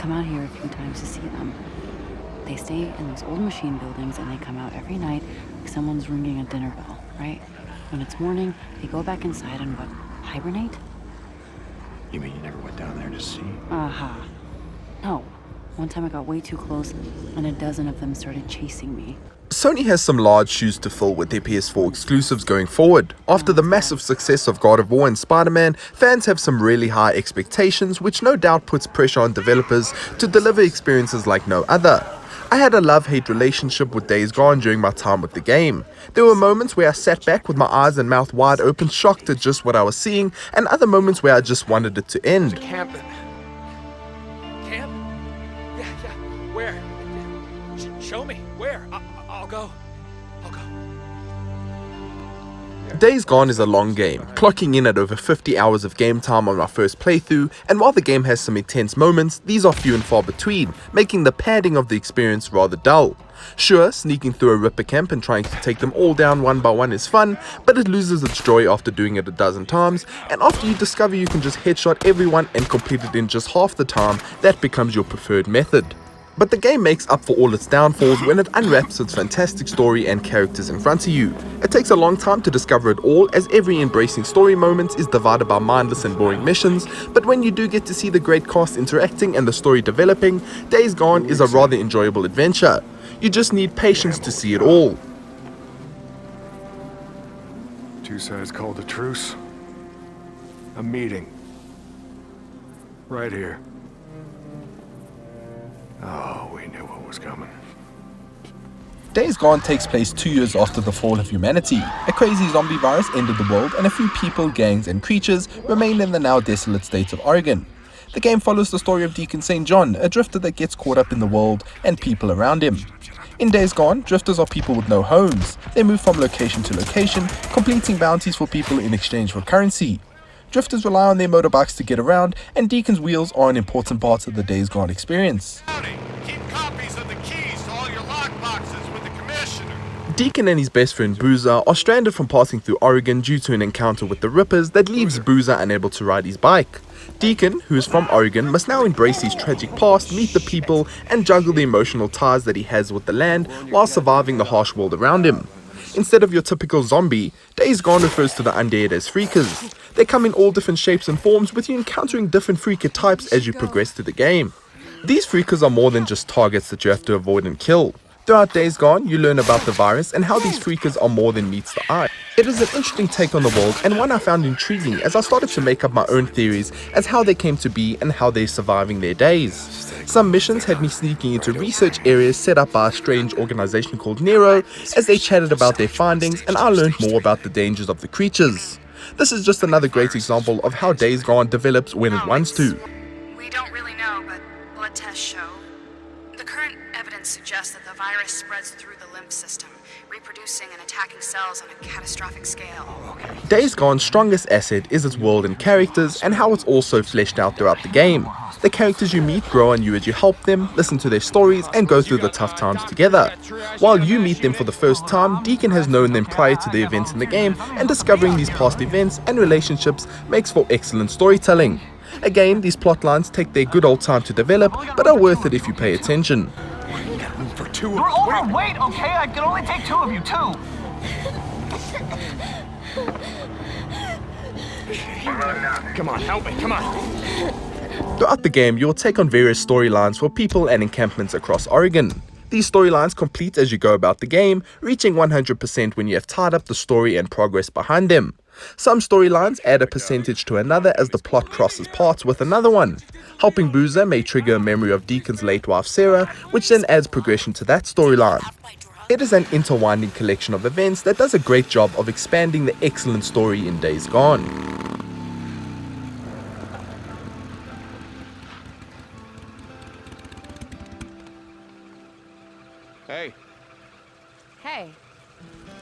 come out here a few times to see them. They stay in those old machine buildings and they come out every night like someone's ringing a dinner bell, right? When it's morning, they go back inside and what, hibernate? You mean you never went down there to see? Aha. No. One time I got way too close and a dozen of them started chasing me. Sony has some large shoes to fill with their PS4 exclusives going forward. After the massive success of God of War and Spider-Man, fans have some really high expectations, which no doubt puts pressure on developers to deliver experiences like no other. I had a love-hate relationship with Days Gone during my time with the game. There were moments where I sat back with my eyes and mouth wide open, shocked at just what I was seeing, and other moments where I just wanted it to end. Camp? Yeah. Where? Show me. Where? I'll go. Days Gone is a long game, clocking in at over 50 hours of game time on my first playthrough, and while the game has some intense moments, these are few and far between, making the padding of the experience rather dull. Sure, sneaking through a Ripper camp and trying to take them all down one by one is fun, but it loses its joy after doing it a dozen times, and after you discover you can just headshot everyone and complete it in just half the time, that becomes your preferred method. But the game makes up for all its downfalls when it unwraps its fantastic story and characters in front of you. It takes a long time to discover it all, as every embracing story moment is divided by mindless and boring missions, but when you do get to see the great cast interacting and the story developing, Days Gone is a rather enjoyable adventure. You just need patience to see it all. Two sides called a truce. A meeting. Right here. Oh, we knew what was coming. Days Gone takes place 2 years after the fall of humanity. A crazy zombie virus ended the world and a few people, gangs and creatures remain in the now desolate state of Oregon. The game follows the story of Deacon St. John, a drifter that gets caught up in the world and people around him. In Days Gone, drifters are people with no homes. They move from location to location, completing bounties for people in exchange for currency. Drifters rely on their motorbikes to get around, and Deacon's wheels are an important part of the Days Gone experience. Keep copies of the keys to all your lockboxes with the commissioner. Deacon and his best friend Boozer are stranded from passing through Oregon due to an encounter with the Rippers that leaves Boozer unable to ride his bike. Deacon, who is from Oregon, must now embrace his tragic past, meet the people, and juggle the emotional ties that he has with the land while surviving the harsh world around him. Instead of your typical zombie, Days Gone refers to the undead as freakers. They come in all different shapes and forms, with you encountering different freaker types as you progress through the game. These freakers are more than just targets that you have to avoid and kill. Throughout Days Gone, you learn about the virus and how these freakers are more than meets the eye. It is an interesting take on the world and one I found intriguing as I started to make up my own theories as how they came to be and how they're surviving their days. Some missions had me sneaking into research areas set up by a strange organization called Nero as they chatted about their findings, and I learned more about the dangers of the creatures. This is just another great example of how Days Gone develops when it wants to. We don't really know, but blood tests show. The current evidence suggests that the virus spreads through the lymph system, reproducing and attacking cells on a catastrophic scale. Days Gone's strongest asset is its world and characters, and how it's also fleshed out throughout the game. The characters you meet grow on you as you help them, listen to their stories, and go through the tough times together. While you meet them for the first time, Deacon has known them prior to the events in the game, and discovering these past events and relationships makes for excellent storytelling. Again, these plot lines take their good old time to develop, but are worth it if you pay attention. You're overweight, okay? I can only take 2 of you, 2. Come on, help me, come on. Throughout the game, you will take on various storylines for people and encampments across Oregon. These storylines complete as you go about the game, reaching 100% when you have tied up the story and progress behind them. Some storylines add a percentage to another as the plot crosses paths with another one. Helping Boozer may trigger a memory of Deacon's late wife Sarah, which then adds progression to that storyline. It is an intertwining collection of events that does a great job of expanding the excellent story in Days Gone. Hey. Hey.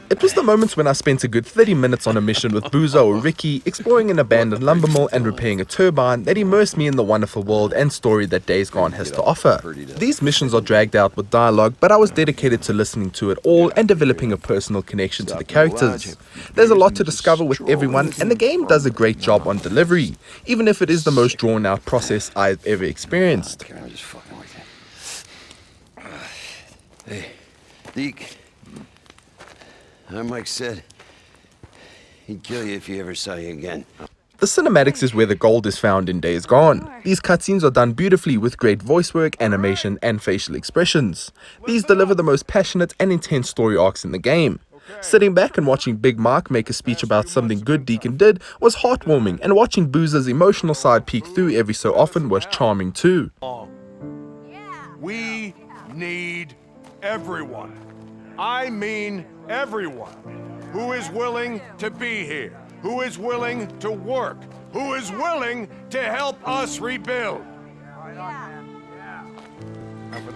It It was the moments when I spent a good 30 minutes on a mission with Boozer or Ricky, exploring an abandoned lumber mill and repairing a turbine, that immersed me in the wonderful world and story that Days Gone has to offer. These missions are dragged out with dialogue, but I was dedicated to listening to it all and developing a personal connection to the characters. There's a lot to discover with everyone, and the game does a great job on delivery, even if it is the most drawn out process I've ever experienced. Hey, Deke. Mike said he'd kill you if he ever saw you again. The cinematics is where the gold is found in Days Gone. These cutscenes are done beautifully with great voice work, animation, and facial expressions. These deliver the most passionate and intense story arcs in the game. Sitting back and watching Big Mark make a speech about something good Deacon did was heartwarming, and watching Boozer's emotional side peek through every so often was charming too. We need everyone. I mean everyone who is willing to be here, who is willing to work, who is willing to help us rebuild.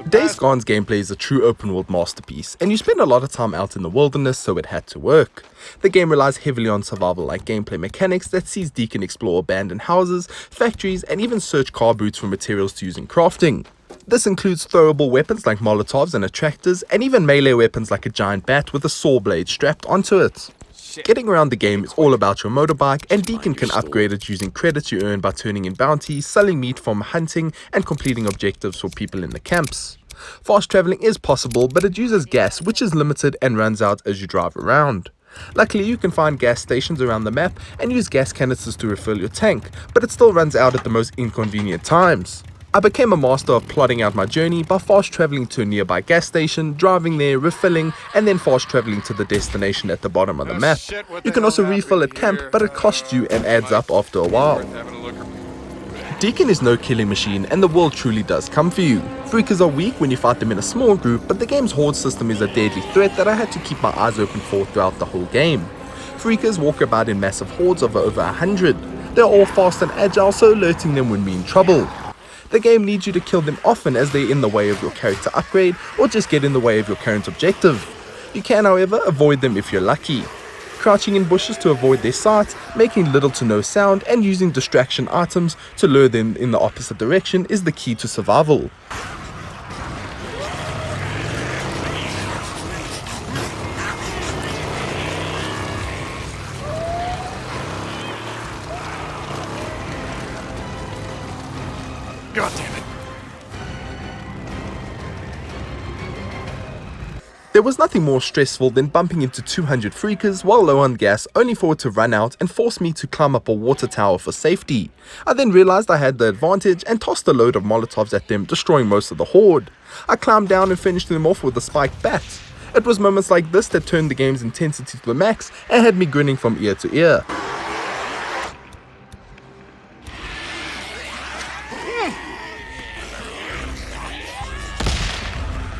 Days Gone's gameplay is a true open-world masterpiece, and you spend a lot of time out in the wilderness, so it had to work. The game relies heavily on survival-like gameplay mechanics that sees Deacon explore abandoned houses, factories, and even search car boots for materials to use in crafting. This includes throwable weapons like Molotovs and attractors, and even melee weapons like a giant bat with a saw blade strapped onto it. Getting around the game is all about your motorbike, and Deacon can upgrade it using credits you earn by turning in bounties, selling meat from hunting, and completing objectives for people in the camps. Fast traveling is possible, but it uses gas, which is limited and runs out as you drive around. Luckily, you can find gas stations around the map and use gas canisters to refill your tank, but it still runs out at the most inconvenient times. I became a master of plotting out my journey by fast traveling to a nearby gas station, driving there, refilling, and then fast traveling to the destination at the bottom of the map. You can also refill at camp, but it costs you and adds up after a while. Deacon is no killing machine, and the world truly does come for you. Freakers are weak when you fight them in a small group, but the game's horde system is a deadly threat that I had to keep my eyes open for throughout the whole game. Freakers walk about in massive hordes of over 100. They're all fast and agile, so alerting them would mean trouble. The game needs you to kill them often as they're in the way of your character upgrade or just get in the way of your current objective. You can, however, avoid them if you're lucky. Crouching in bushes to avoid their sight, making little to no sound, and using distraction items to lure them in the opposite direction is the key to survival. God damn it. There was nothing more stressful than bumping into 200 freakers while low on gas, only for it to run out and force me to climb up a water tower for safety. I then realized I had the advantage and tossed a load of Molotovs at them, destroying most of the horde. I climbed down and finished them off with a spiked bat. It was moments like this that turned the game's intensity to the max and had me grinning from ear to ear.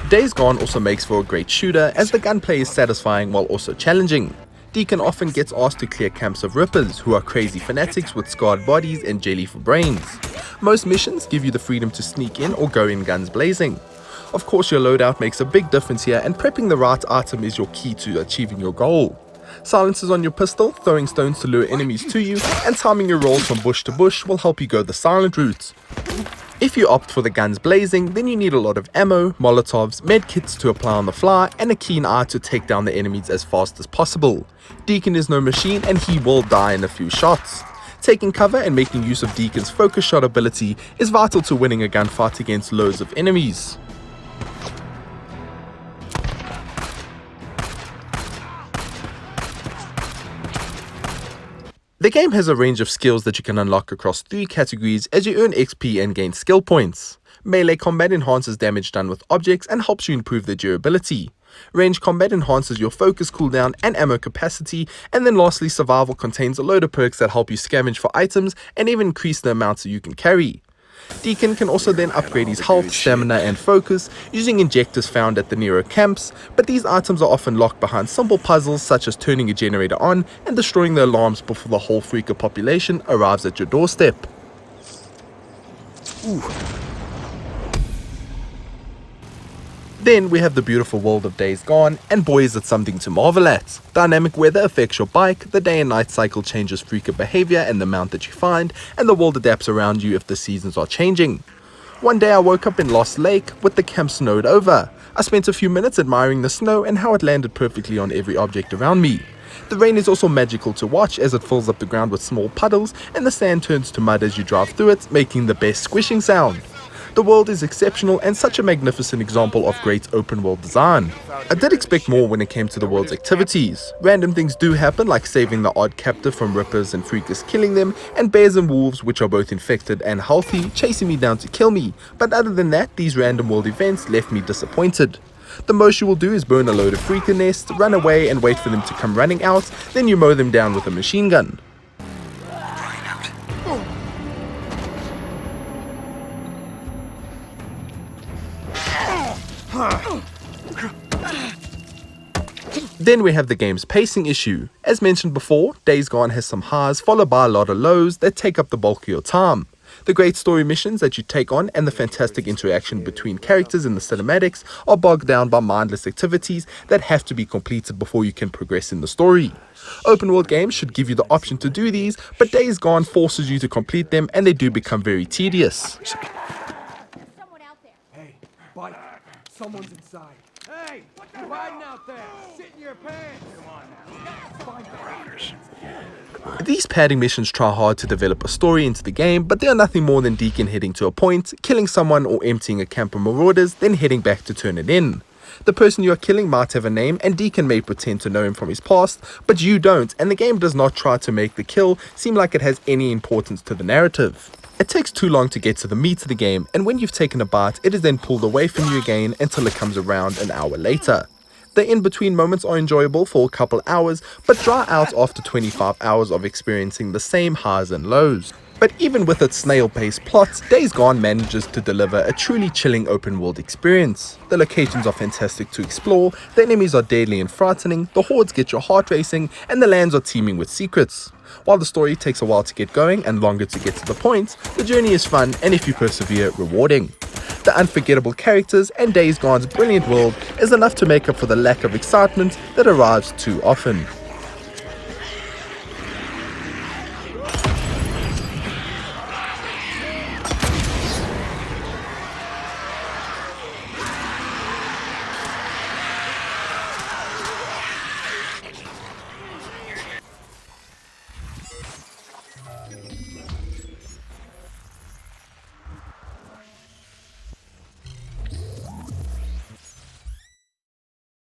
Days Gone also makes for a great shooter, as the gunplay is satisfying while also challenging. Deacon often gets asked to clear camps of rippers, who are crazy fanatics with scarred bodies and jelly for brains. Most missions give you the freedom to sneak in or go in guns blazing. Of course, your loadout makes a big difference here, and prepping the right item is your key to achieving your goal. Silencers on your pistol, throwing stones to lure enemies to you, and timing your rolls from bush to bush will help you go the silent route. If you opt for the guns blazing, then you need a lot of ammo, Molotovs, medkits to apply on the fly, and a keen eye to take down the enemies as fast as possible. Deacon is no machine, and he will die in a few shots. Taking cover and making use of Deacon's focus shot ability is vital to winning a gunfight against loads of enemies. The game has a range of skills that you can unlock across 3 categories as you earn XP and gain skill points. Melee combat enhances damage done with objects and helps you improve their durability. Range combat enhances your focus cooldown and ammo capacity, and then lastly, survival contains a load of perks that help you scavenge for items and even increase the amounts that you can carry. Deacon can also then upgrade his health, stamina, and focus using injectors found at the Nero camps, but these items are often locked behind simple puzzles such as turning a generator on and destroying the alarms before the whole freaker population arrives at your doorstep. Then we have the beautiful world of Days Gone, and boy is it something to marvel at. Dynamic weather affects your bike, the day and night cycle changes frequent behavior and the mount that you find, and the world adapts around you if the seasons are changing. One day I woke up in Lost Lake with the camp snowed over. I spent a few minutes admiring the snow and how it landed perfectly on every object around me. The rain is also magical to watch as it fills up the ground with small puddles and the sand turns to mud as you drive through it, making the best squishing sound. The world is exceptional and such a magnificent example of great open world design. I did expect more when it came to the world's activities. Random things do happen, like saving the odd captive from rippers and freakers killing them, and bears and wolves, which are both infected and healthy, chasing me down to kill me. But other than that, these random world events left me disappointed. The most you will do is burn a load of freaker nests, run away and wait for them to come running out, then you mow them down with a machine gun. Then we have the game's pacing issue. As mentioned before, Days Gone has some highs followed by a lot of lows that take up the bulk of your time. The great story missions that you take on and the fantastic interaction between characters in the cinematics are bogged down by mindless activities that have to be completed before you can progress in the story. Open world games should give you the option to do these, but Days Gone forces you to complete them and they do become very tedious. Hey, bike. Someone's inside. Hey, you're hiding out there. Sit in your pants. Come on now. These padding missions try hard to develop a story into the game, but they are nothing more than Deacon heading to a point, killing someone or emptying a camp of marauders, then heading back to turn it in. The person you are killing might have a name, and Deacon may pretend to know him from his past, but you don't, and the game does not try to make the kill seem like it has any importance to the narrative. It takes too long to get to the meat of the game, and when you've taken a bite, it is then pulled away from you again until it comes around an hour later. The in-between moments are enjoyable for a couple hours, but dry out after 25 hours of experiencing the same highs and lows. But even with its snail-paced plot, Days Gone manages to deliver a truly chilling open-world experience. The locations are fantastic to explore, the enemies are deadly and frightening, the hordes get your heart racing, and the lands are teeming with secrets. While the story takes a while to get going and longer to get to the point, the journey is fun and if you persevere, rewarding. The unforgettable characters and Days Gone's brilliant world is enough to make up for the lack of excitement that arrives too often.